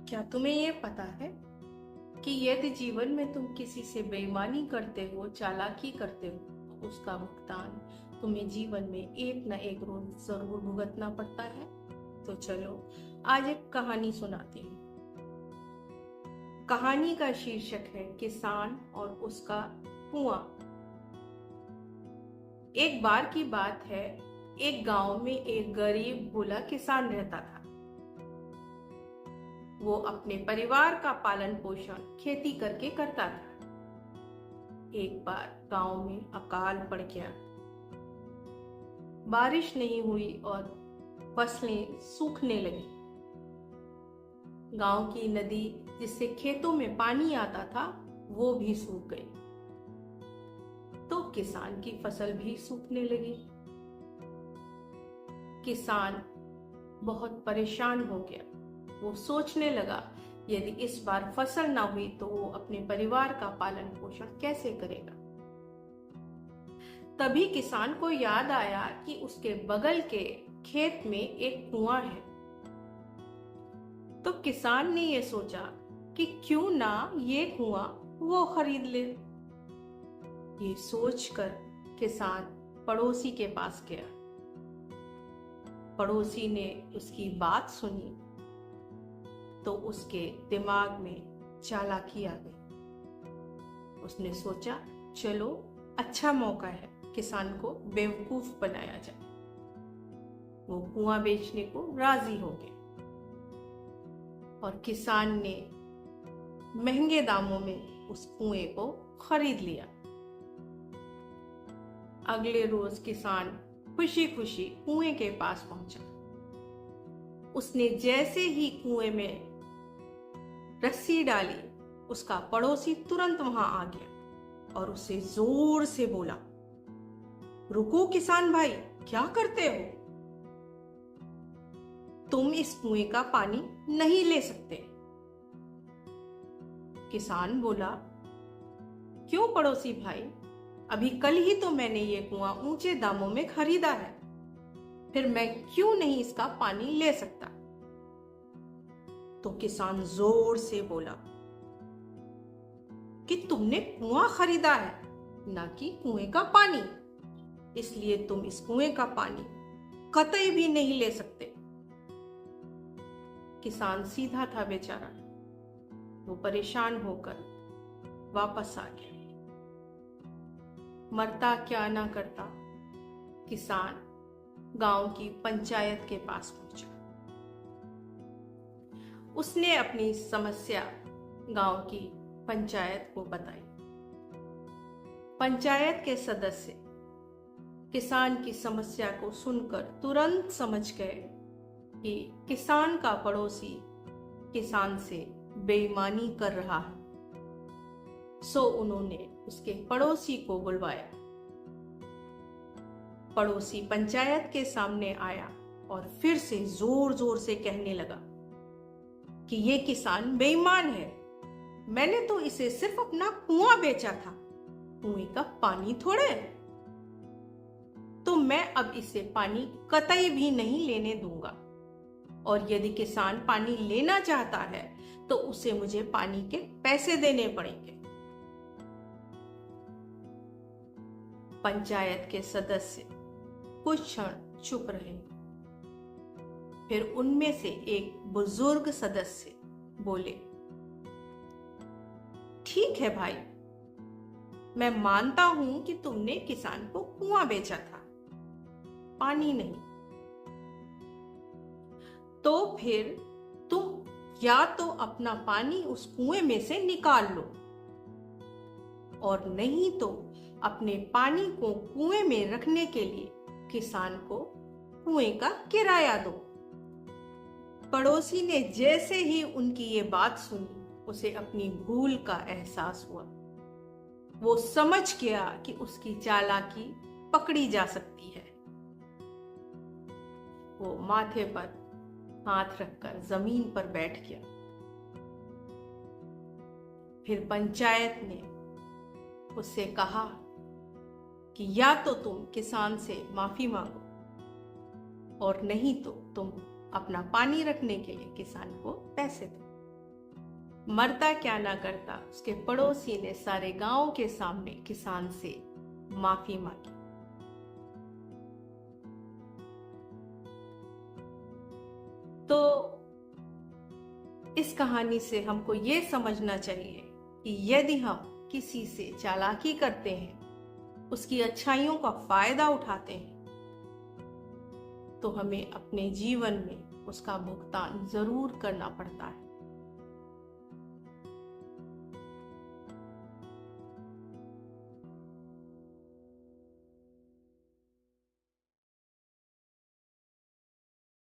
क्या तुम्हें ये पता है कि यदि जीवन में तुम किसी से बेईमानी करते हो, चालाकी करते हो, तो उसका भुगतान तुम्हें जीवन में एक न एक रोज जरूर भुगतना पड़ता है। तो चलो आज एक कहानी सुनाती हूँ। कहानी का शीर्षक है किसान और उसका कुआं। एक बार की बात है, एक गांव में एक गरीब भोला किसान रहता था। वो अपने परिवार का पालन पोषण खेती करके करता था। एक बार गांव में अकाल पड़ गया। बारिश नहीं हुई और फसलें सूखने लगी। गांव की नदी जिससे खेतों में पानी आता था वो भी सूख गई। तो किसान की फसल भी सूखने लगी। किसान बहुत परेशान हो गया। वो सोचने लगा, यदि इस बार फसल ना हुई तो वो अपने परिवार का पालन पोषण कैसे करेगा। तभी किसान को याद आया कि उसके बगल के खेत में एक कुआं है। तो किसान ने ये सोचा कि क्यों ना ये कुआं वो खरीद ले। ये सोचकर किसान पड़ोसी के पास गया। पड़ोसी ने उसकी बात सुनी तो उसके दिमाग में चालाकी आ गई। उसने सोचा, चलो अच्छा मौका है, किसान को बेवकूफ बनाया जाए। वो कुआं बेचने को राजी हो गया और किसान ने महंगे दामों में उस कुएं को खरीद लिया। अगले रोज किसान खुशी खुशी कुएं के पास पहुंचा। उसने जैसे ही कुएं में रस्सी डाली, उसका पड़ोसी तुरंत वहां आ गया और उसे जोर से बोला, रुको किसान भाई, क्या करते हो? तुम इस कुएं का पानी नहीं ले सकते। किसान बोला, क्यों पड़ोसी भाई, अभी कल ही तो मैंने ये कुआं ऊंचे दामों में खरीदा है, फिर मैं क्यों नहीं इसका पानी ले सकता? तो किसान जोर से बोला कि तुमने कुआं खरीदा है, ना कि कुएं का पानी, इसलिए तुम इस कुएं का पानी कतई भी नहीं ले सकते। किसान सीधा था बेचारा। वो परेशान होकर वापस आ गया। मरता क्या ना करता, किसान गांव की पंचायत के पास पहुंचा। उसने अपनी समस्या गांव की पंचायत को बताई। पंचायत के सदस्य किसान की समस्या को सुनकर तुरंत समझ गए कि किसान का पड़ोसी किसान से बेईमानी कर रहा है। सो उन्होंने उसके पड़ोसी को बुलवाया। पड़ोसी पंचायत के सामने आया और फिर से जोर जोर से कहने लगा कि ये किसान बेईमान है। मैंने तो इसे सिर्फ अपना कुआं बेचा था, कुएं का पानी थोड़े। तो मैं अब इसे पानी कतई भी नहीं लेने दूंगा, और यदि किसान पानी लेना चाहता है तो उसे मुझे पानी के पैसे देने पड़ेंगे। पंचायत के सदस्य कुछ क्षण चुप रहे। फिर उनमें से एक बुजुर्ग सदस्य बोले, ठीक है भाई, मैं मानता हूं कि तुमने किसान को कुआं बेचा था, पानी नहीं। तो फिर तुम या तो अपना पानी उस कुएं में से निकाल लो, और नहीं तो अपने पानी को कुएं में रखने के लिए किसान को कुएं का किराया दो। पड़ोसी ने जैसे ही उनकी ये बात सुनी, उसे अपनी भूल का एहसास हुआ। वो समझ गया कि उसकी चालाकी पकड़ी जा सकती है। वो माथे पर हाथ रखकर जमीन पर बैठ गया। फिर पंचायत ने उससे कहा कि या तो तुम किसान से माफी मांगो, और नहीं तो तुम अपना पानी रखने के लिए किसान को पैसे दो। मरता क्या ना करता, उसके पड़ोसी ने सारे गांव के सामने किसान से माफी मांगी। तो इस कहानी से हमको ये समझना चाहिए कि यदि हम किसी से चालाकी करते हैं, उसकी अच्छाइयों का फायदा उठाते हैं, तो हमें अपने जीवन में उसका भुगतान जरूर करना पड़ता है।